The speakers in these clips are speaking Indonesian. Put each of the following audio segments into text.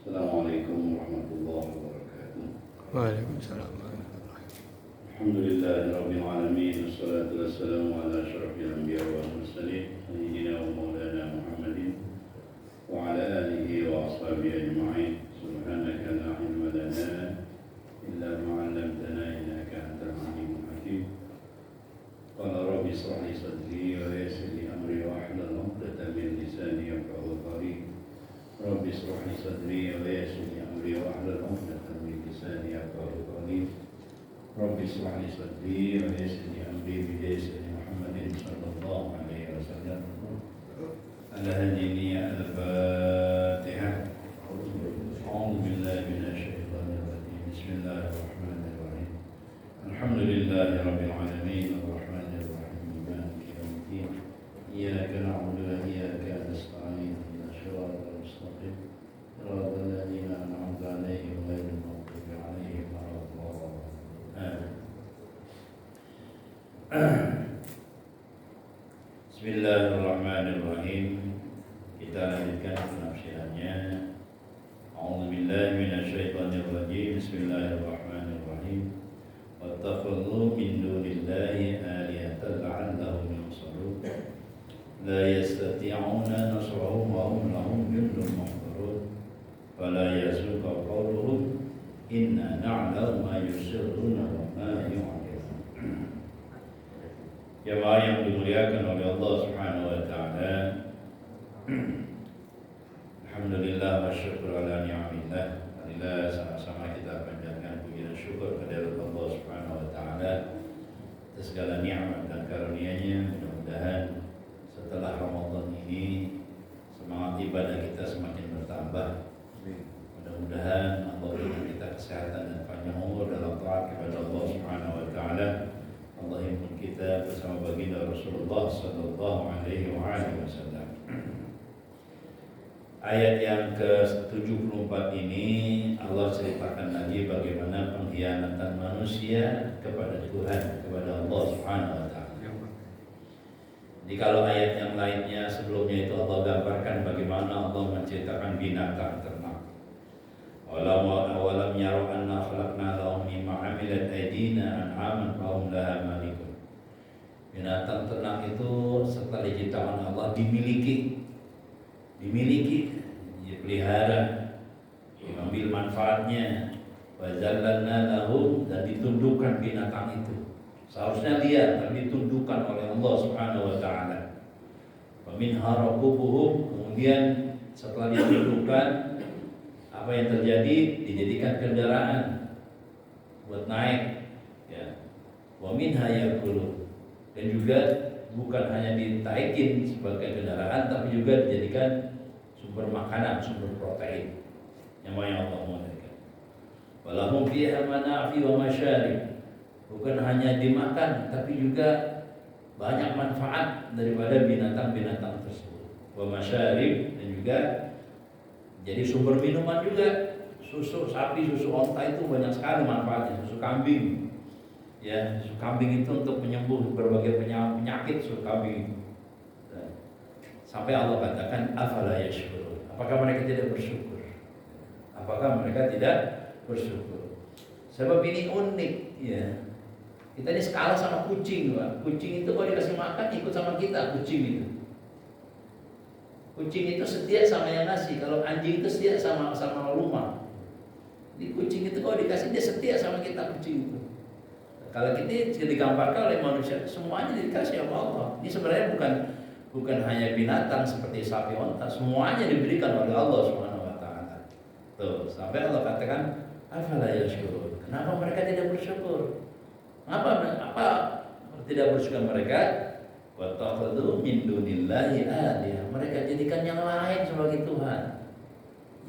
Assalamualaikum warahmatullahi wabarakatuh. Waalaikumsalam. Alhamdulillahirabbil alamin wassalatu wassalamu ala asyrafil anbiya'i wal mursalin sayyidina wa maulana Muhammadin wa ala alihi wa ashabihi ajma'in. Subhanaka la ilma lana illa ma 'allamtana innaka antal alimul hakim. Qala rabbi ishrah li sadri wa yassir li amri wa hlul 'uqdatam min lisani yafqahu qawli. Rabbi ishrah li sadri wa yassir li amri wa hlul 'uqdatam min lisani yafqahu qawli. Rabbi ishrah li sadri wa yassir li amri bi lisan Muhammadin sallallahu alaihi wasallam. Al-hadini al-Fatihah. A'udzu billahi minasy syaithanir rajim. Bismillahirrahmanirrahim. Alhamdulillahi rabbil alamin arrahmanir rahim maliki yaumiddin. Iyyaka na'budu wa iyyaka nasta'in. Ihdinas siratal mustaqim. Siratal ladzina an'amta 'alaihim ghairil maghdubi 'alaihim waladdallin. Bismillahirrahmanirrahim. Kita lanjutkan penafsirannya. A'udzubillahi minasyaitonirrajim. Bismillahirrahmanirrahim. Wattakhadhu min dunillahi alihatan la'allahum yansarun. La yastati'una nasrahum wa hum lahum jundun muhdarun. Fala yasuqa qawluhum inna na'lamu ma yusirruna wa ma yu'linun. Jemaah yang dimuliakan oleh Allah Subhanahu wa taala. Alhamdulillah wa syukur ala ni'amillah. Marilah sama-sama kita panjatkan puji dan syukur kepada Allah Subhanahu wa taala atas segala nikmat dan karunia-Nya. Mudah-mudahan setelah Ramadan ini semangat ibadah kita semakin bertambah. Mudah-mudahan Allah berikan kita kesehatan dan panjang umur dalam taat kepada Allah Subhanahu wa taala. Allah himpun kita bersama baginda Rasulullah sallallahu alaihi wasallam. Ayat yang ke-74 ini Allah ceritakan lagi bagaimana pengkhianatan manusia kepada Tuhan, kepada Allah Subhanahu wa taala. Jadi kalau ayat yang lainnya sebelumnya itu Allah gambarkan bagaimana Allah menciptakan binatang ternak. Awalam yaraw anna khalaqna lahum mimma 'amilat aydina an'aman fahum laha malikun. Binatang ternak itu setelah diciptakan Allah dimiliki, dipelihara, diambil manfaatnya. Wa zallalna lahum, dan ditundukkan binatang itu. Seharusnya liar, tapi ditundukkan oleh Allah Subhanahu wa taala. Wa minha rakubuhum, kemudian setelah ditundukkan, apa yang terjadi? Dijadikan kendaraan buat naik, ya. Wa minha yakulun, dan juga bukan hanya ditaikin sebagai kendaraan, tapi juga dijadikan sumber makanan, sumber protein yang Allah memberikan. Walahum fiha manafi wa masyarib, bukan hanya dimakan, tapi juga banyak manfaat daripada binatang-binatang tersebut. Wa masyarib, dan juga jadi sumber minuman juga. Susu sapi, susu onta itu banyak sekali manfaatnya. Susu kambing, ya, susu kambing itu untuk menyembuh berbagai penyakit. Susu kambing. Sampai Allah katakan afala yashkurun, apakah mereka tidak bersyukur? Apakah mereka tidak bersyukur? Sebab ini unik, ya. Kita ini skala sama kucing, Pak. Kucing itu kalau dikasih makan ikut sama kita, kucing itu. Kucing itu setia sama yang ngasih. Kalau anjing itu setia sama rumah. Di kucing itu kalau dikasih dia setia sama kita, kucing itu. Kalau kita digambarkan oleh manusia, semuanya dikasih sama Allah. Ini sebenarnya bukan hanya binatang seperti sapi onta, semuanya diberikan oleh Allah Subhanahu wa taala. Tuh, sampai Allah katakan afala yashkurun. Kenapa mereka tidak bersyukur? Apa tidak bersyukur mereka? Wattakhadhu min dunillahi alihah, mereka jadikan yang lain sebagai Tuhan,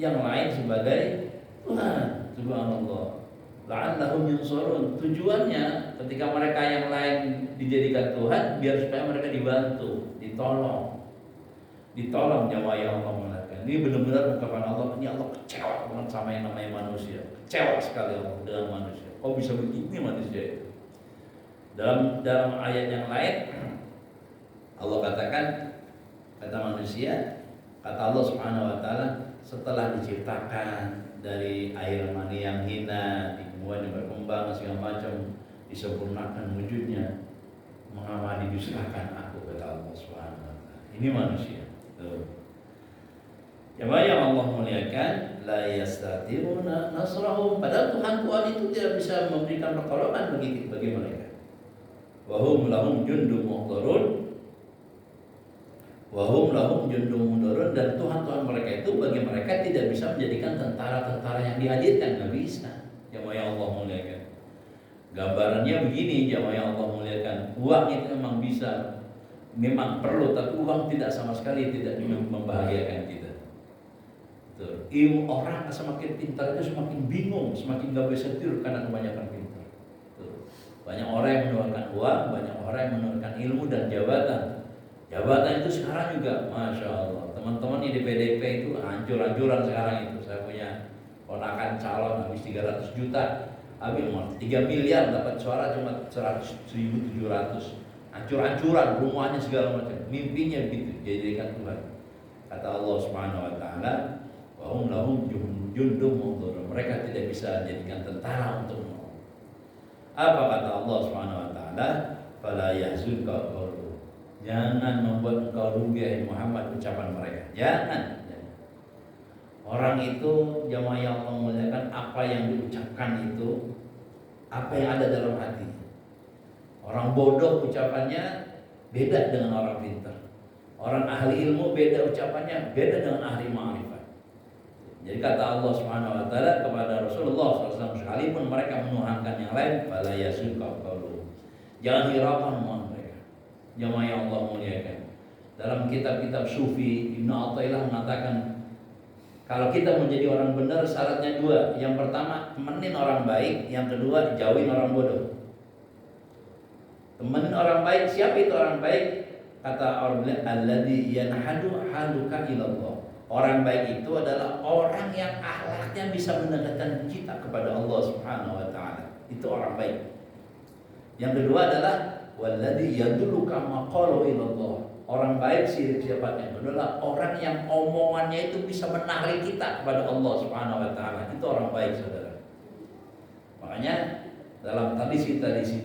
yang lain sebagai Tuhan. Subhanallah. La'allahum yansarun. Tujuannya ketika mereka yang lain dijadikan Tuhan, biar supaya mereka dibantu, ditolong jamaah yang Allah mengatakan. Ini benar-benar ungkapan Allah. Ini Allah kecewa banget sama yang namanya manusia. Kecewa sekali Allah dengan manusia. Kok bisa begini manusia itu? Dalam ayat yang lain Allah katakan, kata manusia, kata Allah Subhanahu wa taala, setelah diciptakan dari air mani yang hina, kemudian berkembang segala macam, disempurnakan wujudnya, mengamati diserahkan aku kepada Allah Subhanahu wa taala. Ini manusia. Tuh. Yang Allah muliakan, la yastati'una nasrahum, padahal Tuhan itu tidak bisa memberikan pertolongan bagi mereka. Wa hum lahum jundum muhdarun, wahum lahum jundum muhdarun, dan Tuhan mereka itu bagi mereka tidak bisa menjadikan tentara-tentara yang dihadirkan, nggak bisa. Jamaah Allah muliakan. Gambarannya begini, jamaah Allah muliakan. Uang itu memang bisa, memang perlu, tapi uang tidak sama sekali tidak membahagiakan kita. Tuh. Ilmu orang semakin pintar itu semakin bingung, semakin gak bisa tidur karena kebanyakan pintar. Tuh. Banyak orang yang menularkan uang, banyak orang yang menularkan ilmu dan jabatan. Jabatan itu sekarang juga, Masya Allah, teman-teman di PDP itu hancur-hancuran sekarang itu. Saya punya ponakan calon habis 300 juta, habis 3 miliar dapat suara cuma 100.700. Hancur-hancuran, rumahnya segala macam. Mimpinya begitu, dijadikan Tuhan. Kata Allah Subhanahu wa taala, wa hum lahum jundum muhdarun. Mereka tidak bisa dijadikan tentara untuk menolong. Apa kata Allah Subhanahu wa taala? Fala yahzunka qawluhum. Jangan membuat engkau rugi Muhammad ucapan mereka. Jangan. Orang itu jamaah yang memuliakan, apa yang diucapkan itu apa yang ada dalam hati. Orang bodoh ucapannya beda dengan orang pintar. Orang ahli ilmu beda ucapannya, beda dengan ahli ma'rifat. Jadi kata Allah Subhanahu wa taala kepada Rasulullah SAW, sekalipun mereka menuhankan yang lain, fala yasudqa qauluhum. Jangan hiraukan omongan mereka. Jamaah yang Allah muliakan. Dalam kitab-kitab sufi, Ibnu Athaillah mengatakan, kalau kita menjadi orang benar syaratnya dua. Yang pertama, temenin orang baik. Yang kedua, jauhin orang bodoh. Temenin orang baik, siapa itu orang baik? Kata orang alladzi yanhadu haluka ilallah. Orang baik itu adalah orang yang akhlaknya bisa mendekatkan kita kepada Allah Subhanahu wa taala. Itu orang baik. Yang kedua adalah walladzi yadulluka maqalu ilallah. Orang baik sifatnya adalah orang yang omongannya itu bisa menarik kita kepada Allah Subhanahu wa taala. Itu orang baik, Saudara. Makanya dalam tradisi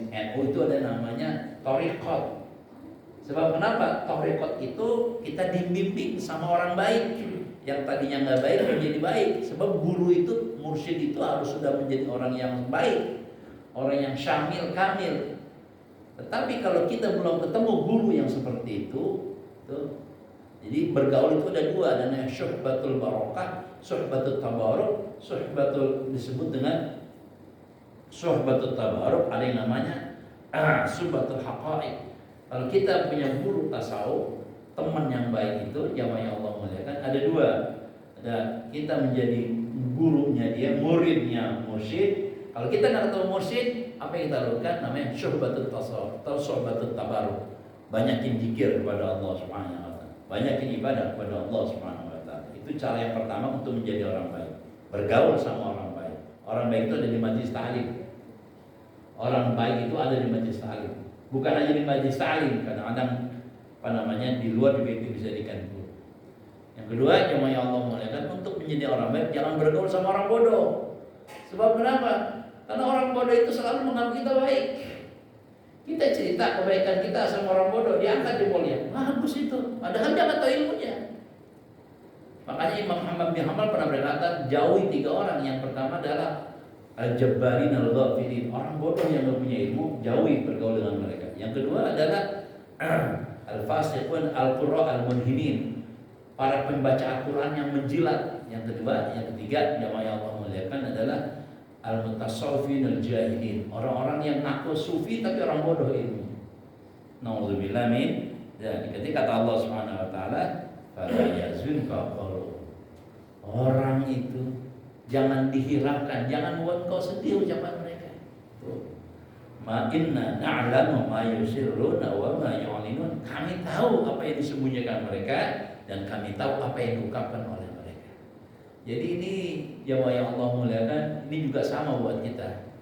NU itu ada namanya thariqat. Sebab kenapa? Thariqat itu kita dibimbing sama orang baik. Yang tadinya nggak baik menjadi baik. Sebab guru itu, mursyid itu harus sudah menjadi orang yang baik, orang yang syamil, kamil. Tetapi kalau kita belum ketemu guru yang seperti itu, tuh, jadi bergaul itu ada dua, ada yang syuhbatul barokah, syuhbatul tabaruk, syuhbatul disebut dengan syuhbatul tabaruk, ada yang namanya syuhbatul haqaiq. Kalau kita punya guru tasawuf, teman yang baik itu, jamaah yang Allah muliakan, ada dua. Ada kita menjadi gurunya dia, muridnya mursyid. Kalau kita nggak ketemu mursyid, apa yang kita lakukan? Namanya syuhbatul tasawuf atau syuhbatul tabaruk. Banyakin zikir kepada Allah Subhanahu wa taala. Banyakin ibadah kepada Allah Subhanahu wa taala. Itu cara yang pertama untuk menjadi orang baik. Bergaul sama orang baik. Orang baik itu ada di majelis ta'lim. Orang baik itu ada di majelis ta'lim. Bukan hanya di majelis ta'lim, kadang-kadang di luar juga itu bisa diganggu. Yang kedua, jemaah yang Allah muliakan, untuk menjadi orang baik jangan bergaul sama orang bodoh. Sebab kenapa? Karena orang bodoh itu selalu menganggap kita baik. Kita cerita kebaikan kita sama orang bodoh, diangkat di mulia. Bagus itu, padahal dia nggak tahu ilmunya. Makanya Imam Ahmad bin Hanbal pernah berkata, jauhi 3 orang. Yang pertama adalah al-jabbarin al-ghafilin, orang bodoh yang nggak punya ilmu, jauhi bergaul dengan mereka. Yang kedua adalah al-fasiqun al-qurra al-munhinin, para pembaca Al-Quran yang menjilat. Yang kedua, yang ketiga, jamaah yang Allah muliakan adalah al-mutasawwifin al-jahilin, orang-orang yang ngaku sufi tapi orang bodoh ilmu. Nauzubillah min. Dan ketika kata Allah Subhanahu wa taala, fala yazunka qalu. Orang itu jangan dihiraukan, jangan buat kau sedih ucapan mereka. Ma inna na'lamu ma yusirruna wa ma yu'linun. Kami tahu apa yang disembunyikan mereka dan kami tahu apa yang diungkapkan oleh mereka. Jadi ini jamaah yang Allah muliakan, ini juga sama buat kita.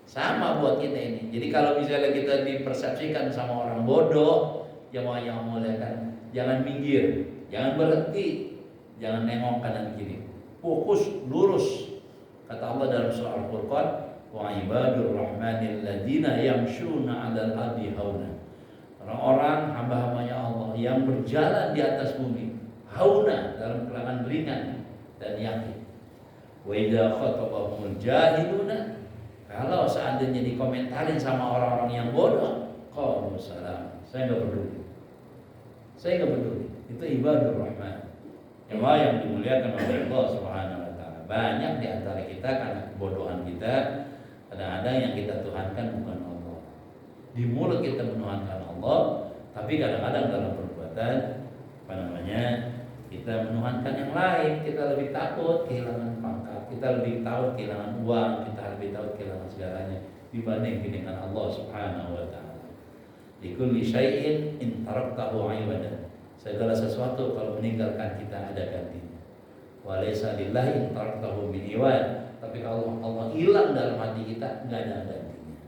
Sama buat kita ini. Jadi kalau misalnya kita dipersepsikan sama orang bodoh, jamaah yang Allah muliakan, jangan minggir, jangan berhenti. Jangan nengok kanan kiri. Fokus lurus. Kata Allah dalam surah Al-Furqan, wa ibadur rahmanil ladina yamshuna 'alal ardi hauna. Orang-orang hamba-hambanya Allah yang berjalan di atas bumi hauna, dalam keadaan ringan dan yakin. Wa idza khatabahumul jahiluna, kalau seandainya dikomentarin sama orang-orang yang bodoh, qalu salam. Saya enggak peduli. Itu ibadur rahman. Yang dimuliakan oleh Allah Subhanahu wa taala. Banyak di antara kita karena kebodohan kita, kadang-kadang yang kita tuhankan bukan Allah. Di mulut kita menuhankan Allah, tapi kadang-kadang dalam perbuatan kita menuhankan yang lain. Kita lebih takut kehilangan pangkat, kita lebih takut kehilangan uang, kita lebih takut kehilangan segalanya dibanding dengan Allah Subhanahu wa taala. Likulli syai'in in taraktahu 'iwadan. Segala sesuatu kalau meninggalkan kita ada gantinya. Wa laysa lillahi in taraktahu min iwad. Tapi kalau Allah hilang dalam hati kita, enggak ada gantinya.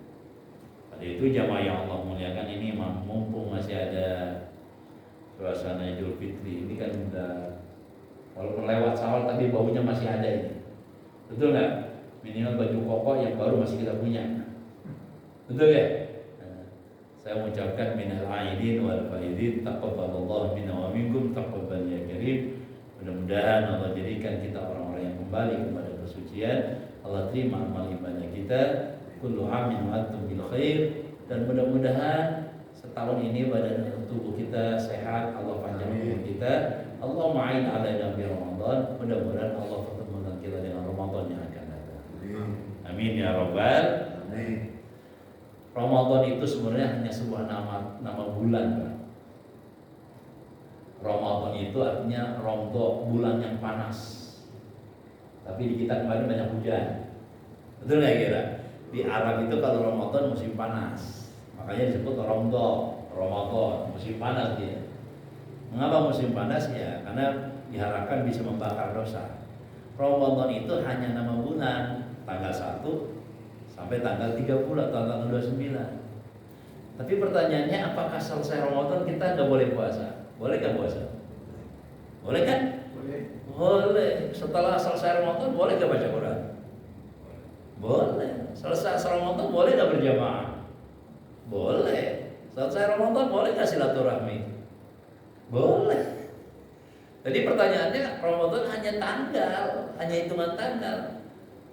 Pada itu jamaah yang Allah muliakan ini, mumpung masih ada suasana Idul Fitri ini kan udah, walaupun lewat sawal tapi baunya masih ada ini. Betul nggak? Minimal baju koko yang baru masih kita punya. Betul ya? Saya mengucapkan minal aidin wal faidin, taqabbalallahu minna wa minkum, taqabbal ya karim. Mudah-mudahan Allah jadikan kita orang-orang yang kembali kepada kesucian. Allah terima amal ibadah kita. Kullu amin wa antum bil khair. Dan mudah-mudahan setahun ini badan tubuh kita sehat, Allah panjang umur kita. Allahumma a'in alaina bi Ramadan. Mudah-mudahan Allah pertemukan kita dengan Ramadan yang akan datang. Amin ya rabbal alamin. Ramadan itu sebenarnya hanya sebuah nama bulan, Pak. Ramadan itu artinya romdo, bulan yang panas. Tapi di kita kemarin banyak hujan. Betul nggak kira? Di Arab itu kalau Ramadan musim panas, makanya disebut romdo, Ramadan, musim panas dia. Mengapa musim panas? Ya karena diharapkan bisa membakar dosa. Ramadan itu hanya nama bulan, tanggal 1 sampai tanggal 30 atau tanggal 29. Tapi pertanyaannya, apakah selesai Ramadan kita nggak boleh puasa? Boleh nggak puasa? Boleh kan? Boleh. Setelah selesai Ramadan boleh nggak baca Quran? Boleh. Selesai Ramadan boleh nggak berjamaah? Boleh. Selesai Ramadan boleh nggak silaturahmi? Boleh. Jadi pertanyaannya, Ramadan hanya tanggal, hanya hitungan tanggal.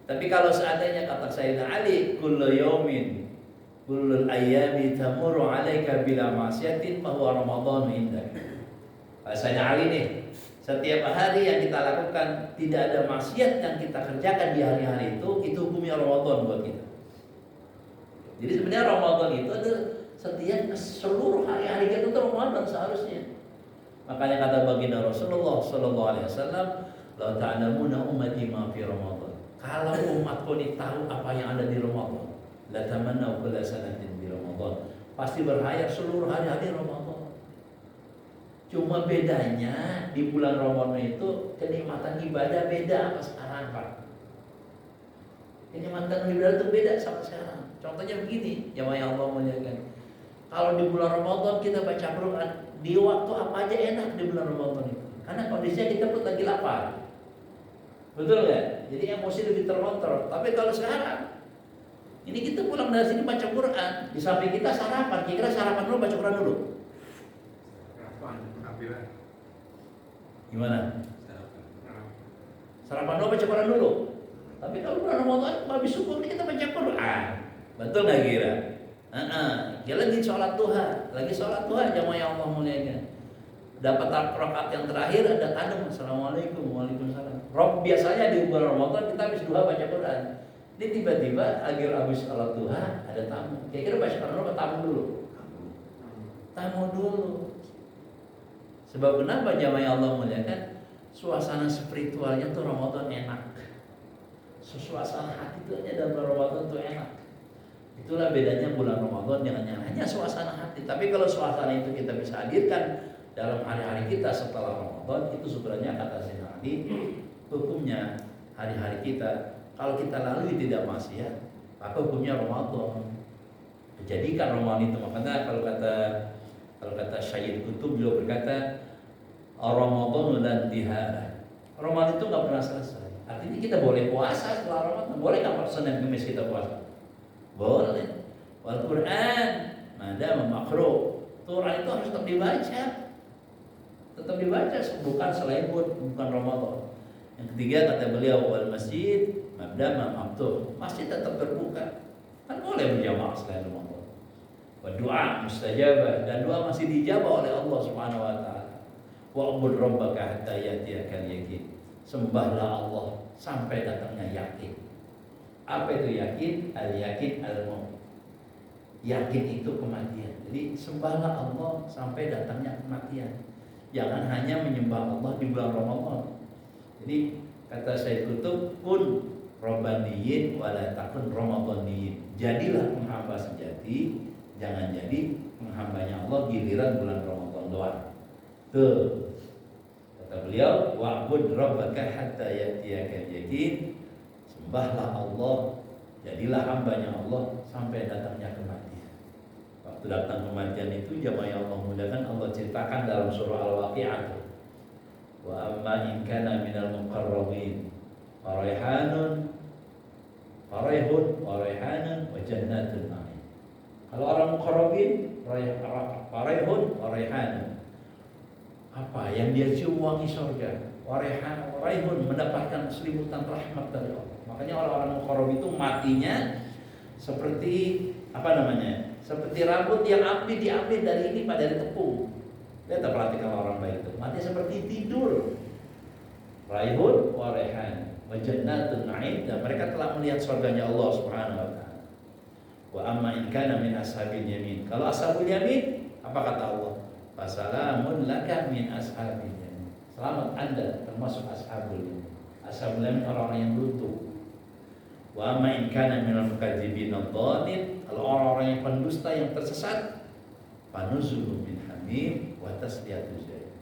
Tapi kalau seandainya kata Sayyidina Ali, kullu yaumin kullul ayyami tamurru 'alaika bila ma'siyatin fa huwa Ramadan indak. Sayyidina Ali nih, setiap hari yang kita lakukan tidak ada maksiat yang kita kerjakan di hari-hari itu hukumnya Ramadan buat kita. Jadi sebenarnya Ramadan itu adalah setiap seluruh hari-hari kita itu Ramadan seharusnya. Makanya kata baginda Rasulullah sallallahu alaihi wasallam, la ta'lamuna ummati ma fi Ramadan. Kalau umatku ini tahu apa yang ada di Ramadan, la tamannau kulla sanatin di Ramadan. Pasti berhayat seluruh hari-hari Ramadan. Cuma bedanya di bulan Ramadan itu kenikmatan ibadah beda sama sekarang, Pak. Kenikmatan ibadah itu beda sama sekarang. Contohnya begini, jamaah yang Allah muliakan. Kalau di bulan Ramadan kita baca Quran, di waktu apa aja enak di bulan Ramadan itu. Karena kondisinya kita pun lagi lapar. Betul nggak? Jadi emosi lebih terkontrol. Tapi kalau sekarang, ini kita pulang dari sini baca Quran, di samping kita sarapan. Kira-kira sarapan dulu, baca Quran dulu. Gimana? Sarapan dulu, baca Quran dulu. Tapi kalau bulan Ramadan, habis subuh kita baca Quran. Betul nggak kira? Dia lagi sholat duha, jamaah yang Allah muliakan. Dapat rakaat yang terakhir ada tamu, assalamualaikum, waalaikumsalam. Rob biasanya di bulan Ramadan kita habis duha baca Quran. Ini tiba-tiba habis sholat duha ada tamu. Kira-kira baca Quran dulu, tamu dulu. Tamu dulu. Sebab kenapa jamaah yang Allah muliakan? Suasana spiritualnya tuh Ramadan enak. Suasana hati itu aja dalam Ramadan tuh enak. Itulah bedanya bulan Ramadan dengan hanya suasana hati. Tapi kalau suasana itu kita bisa hadirkan dalam hari-hari kita setelah Ramadan, itu sebenarnya kata Sayyidina Ali, hukumnya hari-hari kita kalau kita lalui tidak maksiat, maka hukumnya Ramadan. Jadikan Ramadan itu, makanya kalau kata Syahid Qutb beliau berkata, Ramadan lan tihara. Ramadan itu nggak pernah selesai. Artinya kita boleh puasa setelah Ramadan. Boleh nggak Senin Kamis kita puasa? Boleh. Wal Quran, madama makruh. Quran itu harus tetap dibaca. Tetap dibaca, bukan selain bukan Ramadan. Yang ketiga kata beliau, wal masjid madama maftuh. Masjid tetap terbuka. Kan boleh berjamaah selain Ramadan. Wa doa mustajabah, dan doa masih dijabah oleh Allah Subhanahu wa taala. Wa'bud rabbaka hatta ya'tiyakal yaqin. Sembahlah Allah sampai datangnya yakin. Apa itu yakin? Al-yakin al-maut. Yakin itu kematian. Jadi sembahlah Allah sampai datangnya kematian. Jangan hanya menyembah Allah di bulan Ramadan. Jadi kata Syekh Qutb, kun rabbaniyin wala takun ramadaniyin. Jadilah penghamba sejati, jangan jadi penghambanya Allah giliran bulan Ramadan doang. Tuh. Kata beliau, wa'bud rabbaka hatta ya'tiyakal yaqin. Sembahlah Allah, jadilah hambanya Allah sampai datangnya kematian. Waktu datang kematian itu jamaah yang Allah mudahkan, Allah ceritakan dalam surah Al-Waqi'ah. Wa amma in kana minal muqarrabin faraihanun wa jannatun na'im. Kalau orang muqarrabin, faraihun wa raihanun. Apa yang dia cium wangi surga, waraihun mendapatkan selimutan rahmat dari Allah. Makanya orang-orang muqarrab itu matinya seperti apa namanya? Seperti rambut yang diambil dari ini pada tepung. Lihat perhatikan orang baik itu, mati seperti tidur. Raihun waraihan wa jannatun na'im, dan mereka telah melihat surganya Allah Subhanahu wa taala. Wa amma in kana min ashabil yamin. Kalau ashabul yamin, apa kata Allah? Fasalamun laka min ashabil yamin. Selamat Anda termasuk ashabul yamin. Ashabul yamin orang-orang yang beruntung. Wa amma in kana minal mukadzibin ad-dhalin. Kalau orang-orang yang pendusta yang tersesat, fanuzulun min hamim wa tasliyatuz jahim.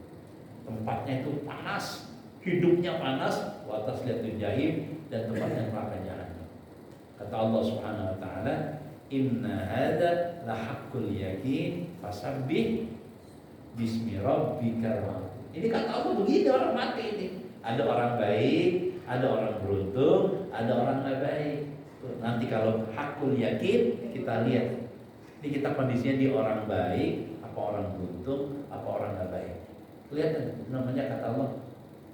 Tempatnya itu panas, hidupnya panas, wa tasliyatuz jahim, dan tempatnya neraka jahanam. Kata Allah Subhanahu wa taala, inna hadza la haqqul yaqin fasabbih bismi rabbikal a'la. Ini kata Allah begini orang mati ini. Ada orang baik, ada orang beruntung, ada orang nggak baik. Nanti kalau hakul yakin kita lihat. Ini kita kondisinya di orang baik, apa orang beruntung, apa orang nggak baik. Kelihatan namanya kata Allah.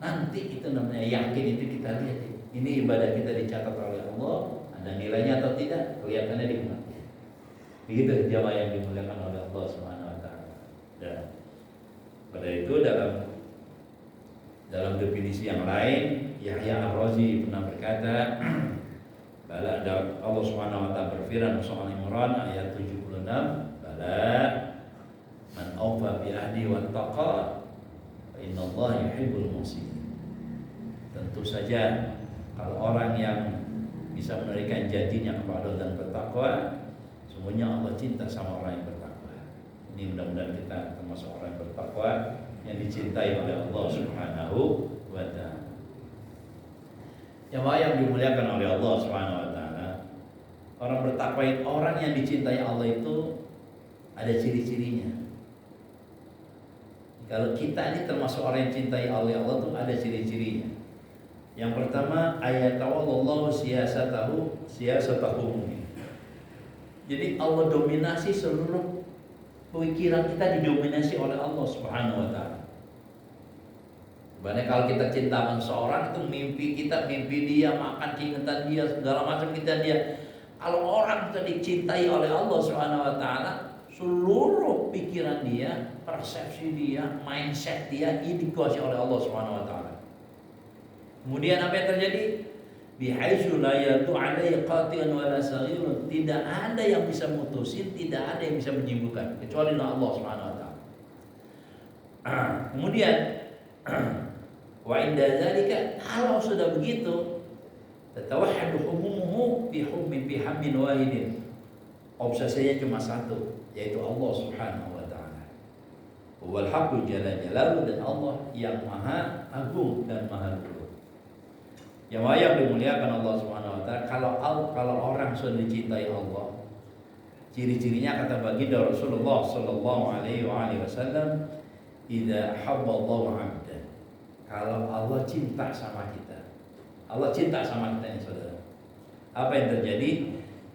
Nanti itu namanya yakin, itu kita lihat. Ini ibadah kita dicatat oleh Allah, ada nilainya atau tidak? Kelihatannya di kematian. Begitu jamaah yang dimuliakan oleh Allah Subhanahu wa taala. Dan pada itu dalam definisi yang lain, Yahya Ar-Razi pernah berkata, bala Allah Subhanahu wa taala berfirman surah Al-Imran ayat 76, bala man awfa bi ahdi wa taqa fa innallaha yuhibbul muhsinin. Tentu saja kalau orang yang bisa menunaikan janjinya kepada Allah dan bertakwa, semuanya Allah cinta sama orang yang bertakwa. Ini mudah-mudahan kita termasuk orang yang bertakwa yang dicintai oleh Allah Subhanahu wa taala. Yang dimuliakan oleh Allah Subhanahu wa taala, orang bertakwa, orang yang dicintai Allah itu ada ciri-cirinya. Kalau kita ini termasuk orang yang cintai oleh Allah itu ada ciri-cirinya. Yang pertama, ayatawallahu siyasatahu. Jadi Allah dominasi seluruh pikiran kita, didominasi oleh Allah Subhanahu wa taala. Bahkan kalau kita cinta sama seorang, itu mimpi kita, mimpi dia, makan keingetan dia, segala macam kita dia. Kalau orang kita dicintai oleh Allah Subhanahu wa taala, seluruh pikiran dia, persepsi dia, mindset dia ini dikuasai oleh Allah Subhanahu wa taala. Kemudian apa yang terjadi? Bihaitsu la yatu alaihi qati'un wala saghirun. Tidak ada yang bisa mutusin, tidak ada yang bisa menyimpulkan kecuali Allah Subhanahu wa taala. Kemudian wa inda dzalika, kalau sudah begitu, tatawahhadu humumuhu bi hammin wahidin. Obsesinya cuma satu, yaitu Allah Subhanahu wa taala. Wal haqqu jalla jalaluhu, dan Allah yang maha agung dan maha luhur. Yang dimuliakan Allah Subhanahu wa taala, kalau orang sudah dicintai Allah, ciri-cirinya kata baginda Rasulullah sallallahu alaihi wasallam, idza habballahu 'abdan. kalau Allah cinta sama kita. Allah cinta sama kita nih saudara. Apa yang terjadi?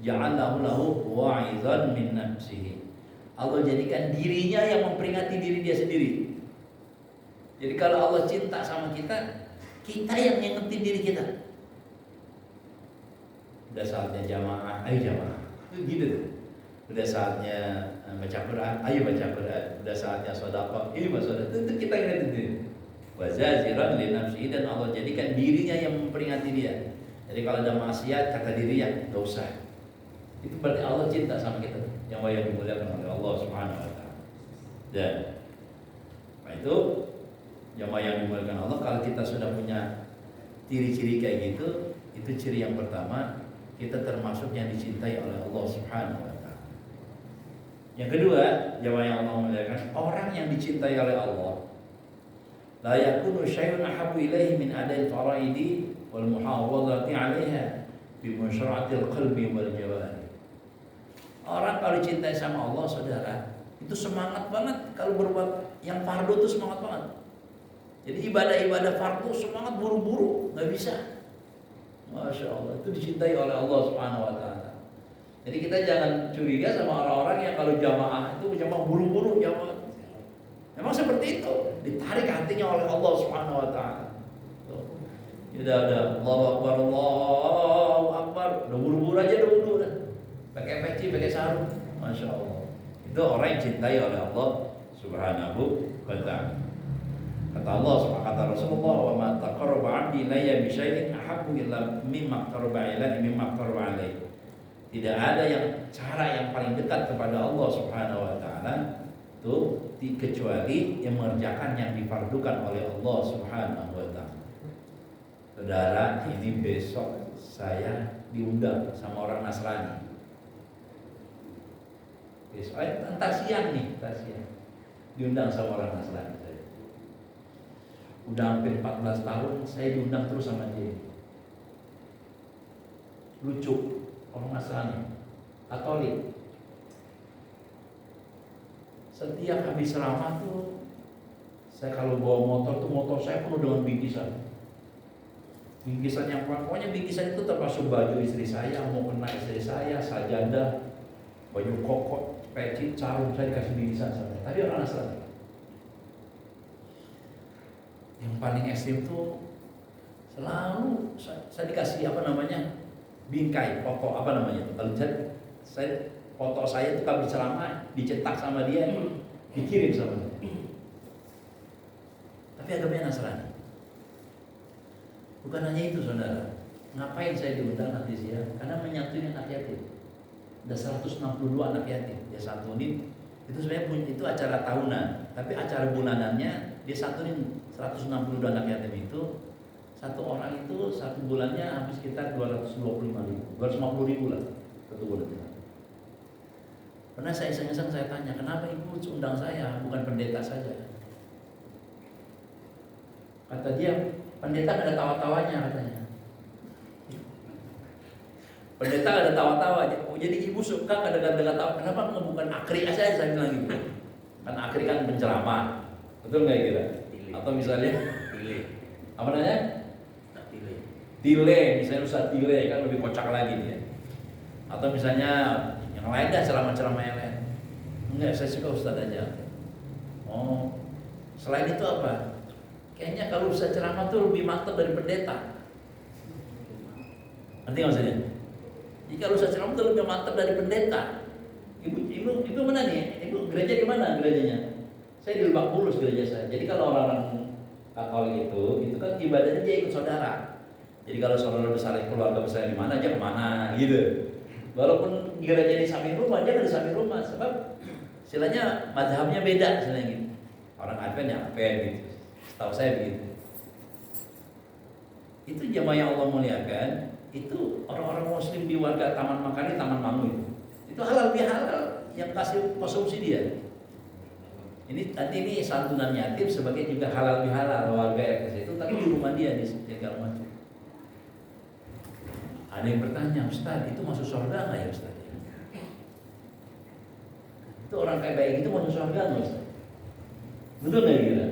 Ja'alahu lahu wa'izan min nafsihi. Allah jadikan dirinya yang memperingati diri dia sendiri. Jadi kalau Allah cinta sama kita, kita yang ngingetin diri kita. Udah saatnya jamaah, ayo jamaah. Gitu tuh. Udah saatnya baca Quran, ayo baca Quran. Udah saatnya sedekah, ayo bersedekah. Tentu kita ngingetin diri. Wa zaziran li nafsihi, dan Allah jadikan dirinya yang memperingati dia. Jadi kalau ada maksiat kata dirinya, enggak usah. Itu berarti Allah cinta sama kita, yang dimuliakan oleh Allah Subhanahu wa taala. Dan itu jamaah yang dimuliakan Allah, kalau kita sudah punya ciri-ciri kayak gitu, itu ciri yang pertama, kita termasuk yang dicintai oleh Allah Subhanahu wa taala. Yang kedua, jamaah yang Allah muliakan, orang yang dicintai oleh Allah, la yakunu syai'un ahabbu ilaihi min ada'il faraidi wal muhafazati 'alaiha bi musyaratil qalbi wal jawarih. Orang kalau dicintai sama Allah, saudara, itu semangat banget kalau berbuat yang fardu itu semangat banget. Jadi ibadah-ibadah fardu semangat buru-buru, nggak bisa. Masya Allah, itu dicintai oleh Allah Subhanahu wa taala. Jadi kita jangan curiga sama orang-orang yang kalau jamaah itu jamaah buru-buru jamaah. Memang seperti itu, ditarik hatinya oleh Allah Subhanahu wa taala. Udah Allahu Akbar, Allahu Akbar, udah buru-buru aja dulu dah. Pakai peci, pakai sarung. Masya Allah. Itu orang yang cintai oleh Allah Subhanahu wa taala. Kata Allah Subhanahu, kata Rasulullah, wa ma taqarraba 'abdi ilayya bi syai'in ahabbu illa mimma taqarraba ilayya mimma taqarraba alayhi. Tidak ada yang cara yang paling dekat kepada Allah Subhanahu wa taala itu kecuali yang mengerjakan yang difardukan oleh Allah Subhanahu wa taala. Saudara, ini besok saya diundang sama orang Nasrani. Besok entar siang nih, diundang sama orang Nasrani. Udah hampir 14 tahun saya diundang terus sama dia. Lucu, orang Nasrani, Katolik. Setiap habis ceramah tuh, saya kalau bawa motor tuh, motor saya penuh dengan bingkisan. Bingkisan yang pokoknya bingkisan itu termasuk baju istri saya, mau kena istri saya, sajadah, baju koko, peci, sarung, saya dikasih bingkisan sama. Tapi orang Nasrani. Yang paling ekstrim tuh selalu saya dikasih bingkai, foto kalau saya foto saya itu kalau ceramah dicetak sama dia, dikirim sama dia. Tapi agamanya Nasrani. Bukan hanya itu saudara, ngapain saya diundang nanti siang? Karena menyatuin anak yatim. Ada 162 anak yatim, dia satuin. Itu sebenarnya itu acara tahunan, tapi acara bulanannya dia satuin 162 anak yatim itu. Satu orang itu satu bulannya habis sekitar 250.000 lah satu bulan. Pernah saya iseng-iseng saya tanya, kenapa ibu undang saya, bukan pendeta saja? Kata dia, pendeta ada tawa-tawanya katanya. Pendeta ada tawa-tawa. Oh, jadi ibu suka kadang-kadang tawa. Kenapa bukan akri aja, saya bilang gitu. Kan akri kan penceramah, betul nggak kira? Atau misalnya apa namanya? Tile, misalnya Ustaz Tile kan lebih kocak lagi dia. Atau misalnya yang lain dah, ceramah-ceramah yang lain. Enggak, saya suka Ustaz aja. Oh, selain itu apa? Kayaknya kalau Ustaz ceramah tuh lebih mantap dari pendeta. Ngerti nggak maksudnya? Jika kalau Ustaz ceramah tuh lebih mantap dari pendeta. Ibu mana nih? Ibu gereja di mana gerejanya? Saya di Lebak Bulus gereja saya. Jadi kalau orang-orang Katolik itu kan ibadahnya dia ikut saudara. Jadi kalau saudara besar keluarga besar di mana aja kemana gitu. Walaupun gereja di samping rumah, dia kan di samping rumah. Sebab istilahnya mazhabnya beda istilahnya gitu. Orang Advent ya Advent gitu. Setahu saya begitu. Itu jamaah yang Allah muliakan. Itu orang-orang Muslim di warga Taman Makari, Taman Mangu itu halal bihalal yang kasih konsumsi dia. Ini nanti ini santunan yatim sebagai juga halal bihalal warga yang ke situ, tapi di rumah dia di segala macam. Ada yang bertanya, Ustaz, itu masuk surga nggak ya Ustaz? Itu orang kayak baik itu masuk surga nggak Ustaz? Betul nggak kira?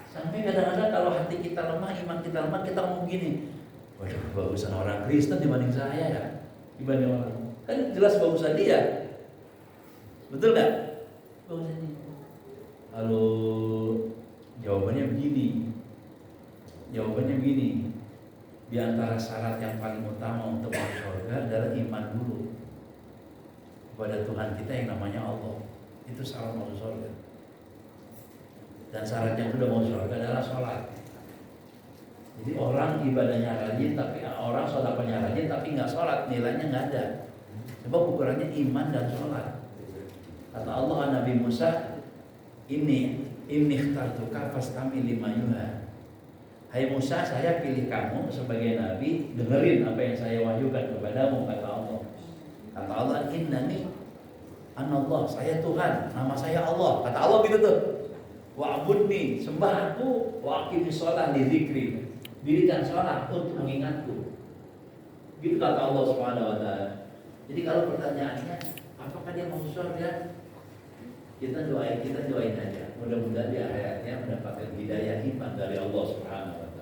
Sampai kadang-kadang kalau hati kita kita lemah, iman kita lemah, kita ngomong gini, waduh bagusan orang Kristen dibanding saya ya, dibanding orang, kan jelas bagusan dia, betul nggak? Bagusan dia. Lalu jawabannya begini, di antara syarat yang paling utama untuk masuk surga adalah iman dulu kepada Tuhan kita yang namanya Allah. Itu syarat masuk surga. Dan syarat yang kedua masuk surga adalah sholat. Jadi orang ibadahnya rajin, tapi orang sodapanya rajin, tapi nggak sholat, nilainya nggak ada. Sebab ukurannya iman dan sholat. Kata Allah Nabi Musa, ini ikhtartuka fastami lima yuha. Hai Musa, saya pilih kamu sebagai nabi, dengerin apa yang saya wahyukan kepadamu, kata Allah. Kata Allah, innani anallah, saya Tuhan, nama saya Allah. Kata Allah gitu tuh. Wa'budni, sembah aku, wa aqimis shalah li dzikri. Dirikan sholat untuk mengingatku. Gitu kata Allah Subhanahu wa taala. Jadi kalau pertanyaannya, apakah dia mau surga? Kita doain aja. Mudah-mudahan di akhiratnya mendapatkan hidayah iman dari Allah Subhanahu wa taala.